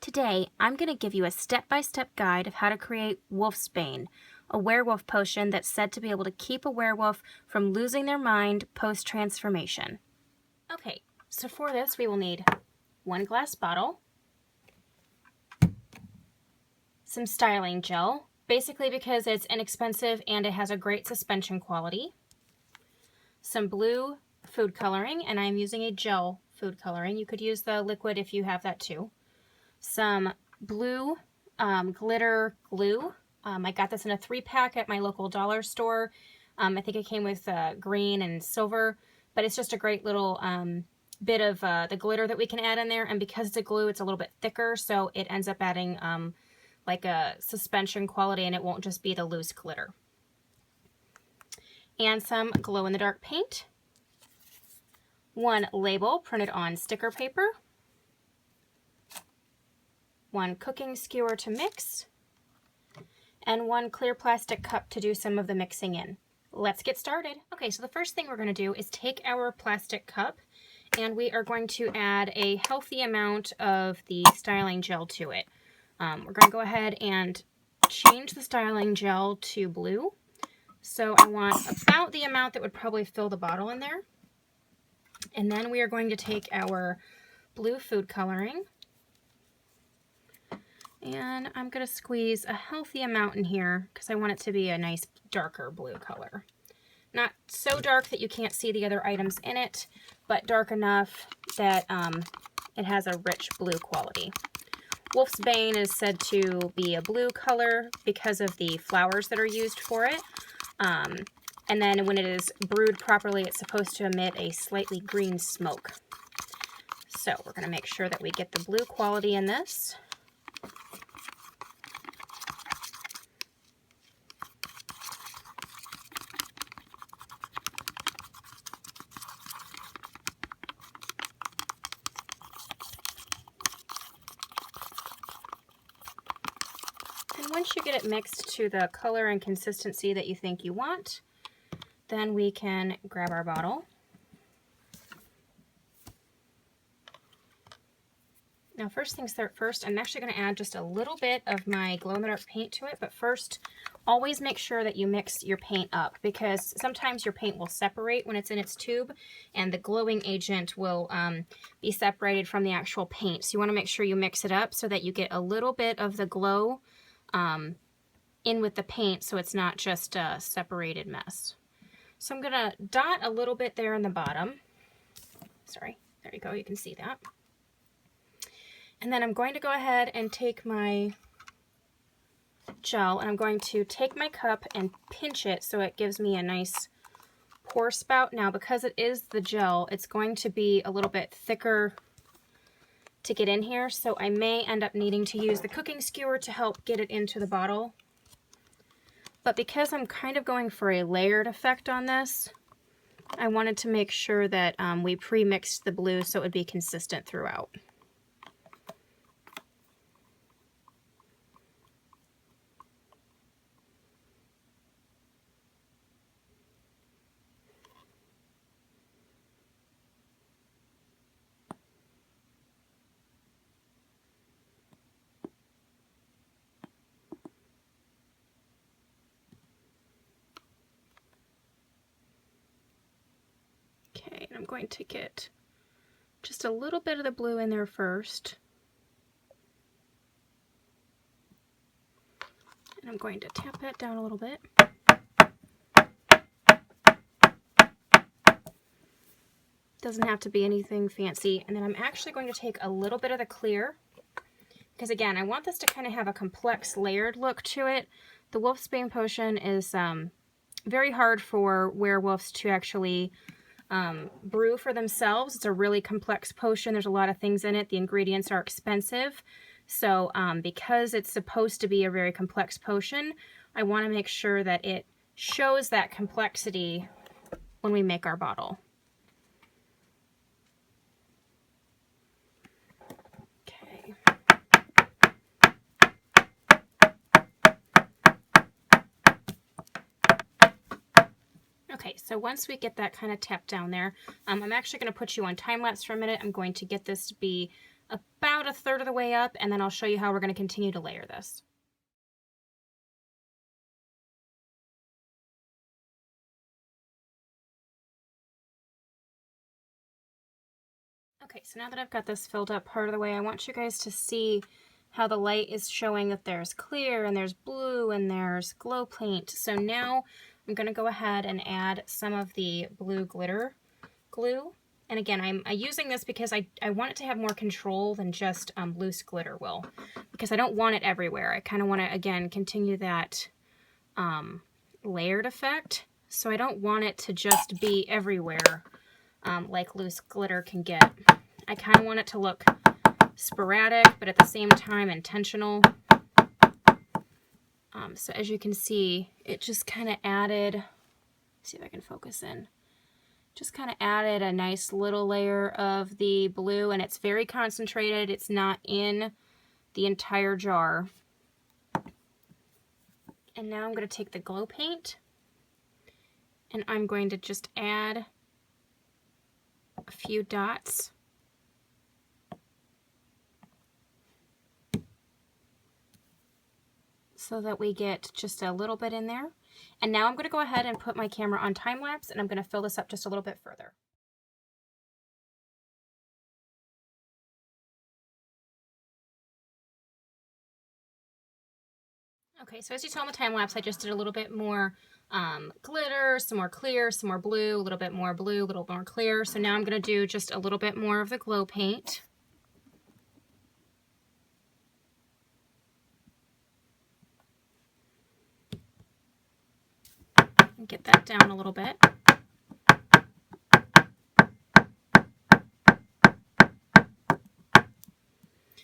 Today, I'm going to give you a step-by-step guide of how to create Wolfsbane, a werewolf potion that's said to be able to keep a werewolf from losing their mind post-transformation. Okay, so for this we will need 1 glass bottle, some styling gel, basically because it's inexpensive and it has a great suspension quality, some blue food coloring, and I'm using a gel food coloring. You could use the liquid if you have that too. Some blue glitter glue. I got this in a 3-pack at my local dollar store. I think it came with green and silver, but it's just a great little bit of the glitter that we can add in there. And because it's a glue, it's a little bit thicker, so it ends up adding like a suspension quality, and it won't just be the loose glitter. And some glow-in-the-dark paint. 1 label printed on sticker paper. 1 cooking skewer to mix, and 1 clear plastic cup to do some of the mixing in. Let's get started. Okay, so the first thing we're going to do is take our plastic cup and we are going to add a healthy amount of the styling gel to it. We're going to go ahead and change the styling gel to blue. So I want about the amount that would probably fill the bottle in there. And then we are going to take our blue food coloring, and I'm going to squeeze a healthy amount in here because I want it to be a nice darker blue color. Not so dark that you can't see the other items in it, but dark enough that it has a rich blue quality. Wolfsbane is said to be a blue color because of the flowers that are used for it. And then when it is brewed properly, it's supposed to emit a slightly green smoke. So we're going to make sure that we get the blue quality in this. And once you get it mixed to the color and consistency that you think you want, then we can grab our bottle. Now first things first, I'm actually going to add just a little bit of my glow-in-the-dark paint to it, but first always make sure that you mix your paint up, because sometimes your paint will separate when it's in its tube and the glowing agent will be separated from the actual paint. So you want to make sure you mix it up so that you get a little bit of the glow in with the paint, so it's not just a separated mess. So I'm going to dot a little bit there in the bottom. Sorry, there you go, you can see that. And then I'm going to go ahead and take my gel and I'm going to take my cup and pinch it so it gives me a nice pour spout. Now because it is the gel, it's going to be a little bit thicker to get in here, so I may end up needing to use the cooking skewer to help get it into the bottle. But because I'm kind of going for a layered effect on this, I wanted to make sure that we pre-mixed the blue so it would be consistent throughout. Okay, and I'm going to get just a little bit of the blue in there first. And I'm going to tap that down a little bit. Doesn't have to be anything fancy. And then I'm actually going to take a little bit of the clear, because again, I want this to kind of have a complex layered look to it. The Wolfsbane potion is very hard for werewolves to actually brew for themselves. It's a really complex potion. There's a lot of things in it. The ingredients are expensive. So because it's supposed to be a very complex potion, I want to make sure that it shows that complexity when we make our bottle. Okay. Okay, so once we get that kind of tapped down there, I'm actually going to put you on time lapse for a minute. I'm going to get this to be about a third of the way up, and then I'll show you how we're going to continue to layer this. Okay, so now that I've got this filled up part of the way, I want you guys to see how the light is showing that there's clear and there's blue and there's glow paint. So now I'm going to go ahead and add some of the blue glitter glue. And again, I'm using this because I want it to have more control than just loose glitter will, because I don't want it everywhere. I kind of want to, again, continue that layered effect. So I don't want it to just be everywhere like loose glitter can get. I kind of want it to look sporadic, but at the same time intentional. So as you can see, it just kind of added, see if I can focus in, just kind of added a nice little layer of the blue, and it's very concentrated. It's not in the entire jar. And now I'm going to take the glow paint and I'm going to just add a few dots. So that we get just a little bit in there. And now I'm going to go ahead and put my camera on time lapse, and I'm going to fill this up just a little bit further. Okay, so as you saw in the time lapse, I just did a little bit more glitter, some more clear, some more blue, a little bit more blue, a little more clear. So now I'm going to do just a little bit more of the glow paint. And get that down a little bit.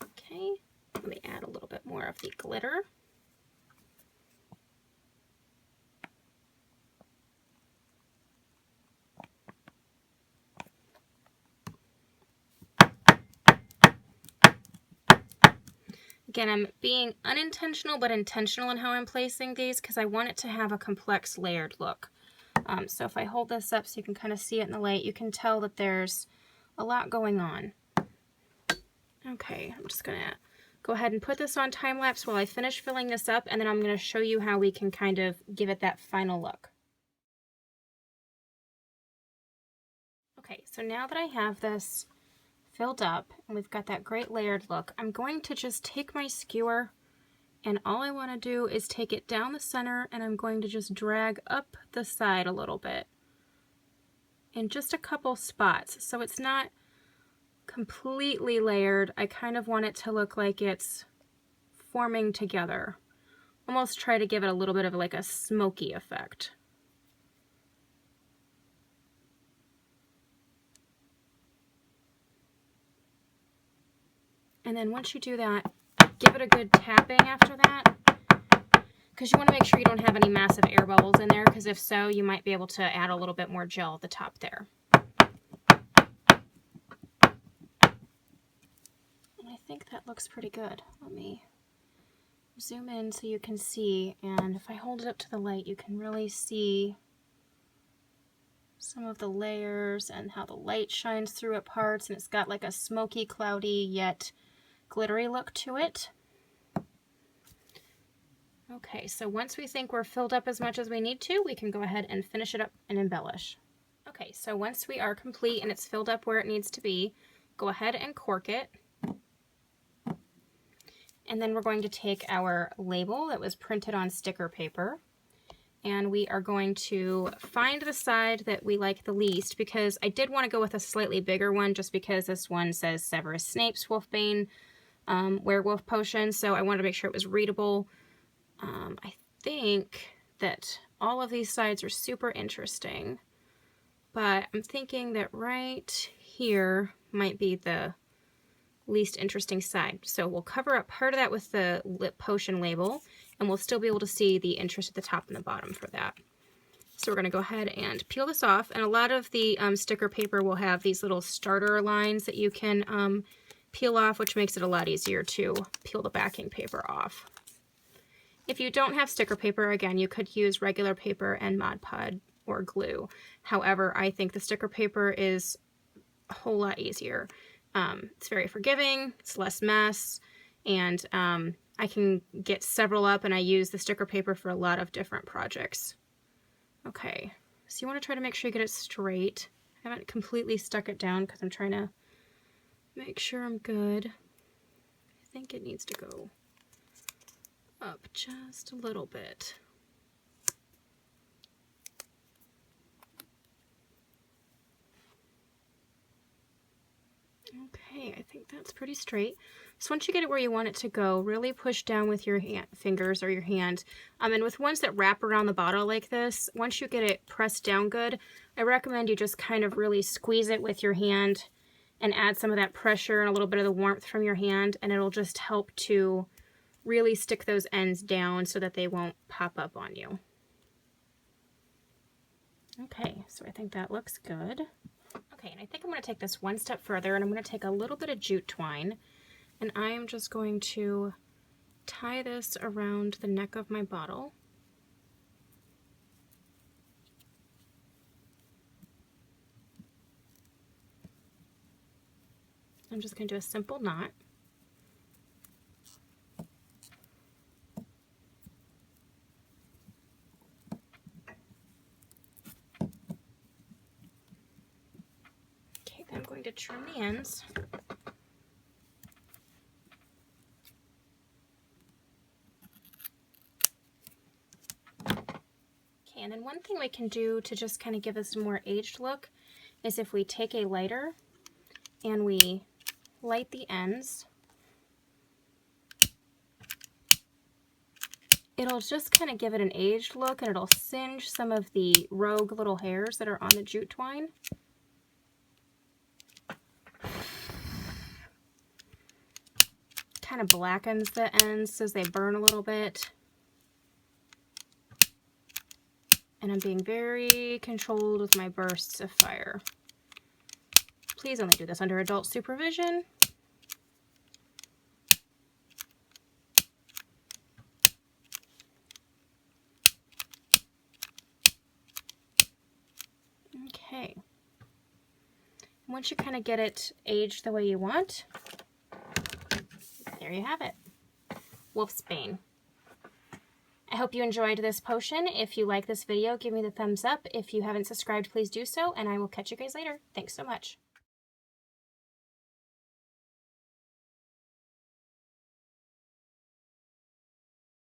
Okay, let me add a little bit more of the glitter. Again, I'm being unintentional but intentional in how I'm placing these because I want it to have a complex layered look. So if I hold this up so you can kind of see it in the light, you can tell that there's a lot going on. Okay, I'm just going to go ahead and put this on time lapse while I finish filling this up, and then I'm going to show you how we can kind of give it that final look. Okay, so now that I have this filled up and we've got that great layered look, I'm going to just take my skewer, and all I want to do is take it down the center, and I'm going to just drag up the side a little bit in just a couple spots. So it's not completely layered. I kind of want it to look like it's forming together. Almost try to give it a little bit of like a smoky effect. And then once you do that, give it a good tapping after that, because you want to make sure you don't have any massive air bubbles in there, because if so, you might be able to add a little bit more gel at the top there. And I think that looks pretty good. Let me zoom in so you can see, and if I hold it up to the light, you can really see some of the layers and how the light shines through at parts, and it's got like a smoky, cloudy, yet glittery look to it. Okay, so once we think we're filled up as much as we need to, we can go ahead and finish it up and embellish. Okay, so once we are complete and it's filled up where it needs to be, go ahead and cork it. And then we're going to take our label that was printed on sticker paper, and we are going to find the side that we like the least, because I did want to go with a slightly bigger one just because this one says Severus Snape's Wolfsbane werewolf potion, so I wanted to make sure it was readable. I think that all of these sides are super interesting, but I'm thinking that right here might be the least interesting side. So we'll cover up part of that with the lip potion label, and we'll still be able to see the interest at the top and the bottom for that. So we're going to go ahead and peel this off, and a lot of the sticker paper will have these little starter lines that you can peel off, which makes it a lot easier to peel the backing paper off. If you don't have sticker paper, again, you could use regular paper and Mod Podge or glue. However, I think the sticker paper is a whole lot easier. It's very forgiving, it's less mess, and I can get several up, and I use the sticker paper for a lot of different projects. Okay, so you want to try to make sure you get it straight. I haven't completely stuck it down because I'm trying to make sure I'm good. I think it needs to go up just a little bit. Okay, I think that's pretty straight. So once you get it where you want it to go, really push down with your fingers or your hand. And with ones that wrap around the bottle like this, once you get it pressed down good, I recommend you just kind of really squeeze it with your hand and add some of that pressure and a little bit of the warmth from your hand, and it'll just help to really stick those ends down so that they won't pop up on you. Okay, so I think that looks good. Okay, and I think I'm going to take this one step further, and I'm going to take a little bit of jute twine, and I am just going to tie this around the neck of my bottle. I'm just going to do a simple knot. Okay, then I'm going to trim the ends. Okay, and then one thing we can do to just kind of give us a more aged look is if we take a lighter and we light the ends. It'll just kind of give it an aged look, and it'll singe some of the rogue little hairs that are on the jute twine. Kind of blackens the ends as they burn a little bit. And I'm being very controlled with my bursts of fire. Please only do this under adult supervision. Okay. Once you kind of get it aged the way you want, there you have it. Wolfsbane. I hope you enjoyed this potion. If you like this video, give me the thumbs up. If you haven't subscribed, please do so, and I will catch you guys later. Thanks so much.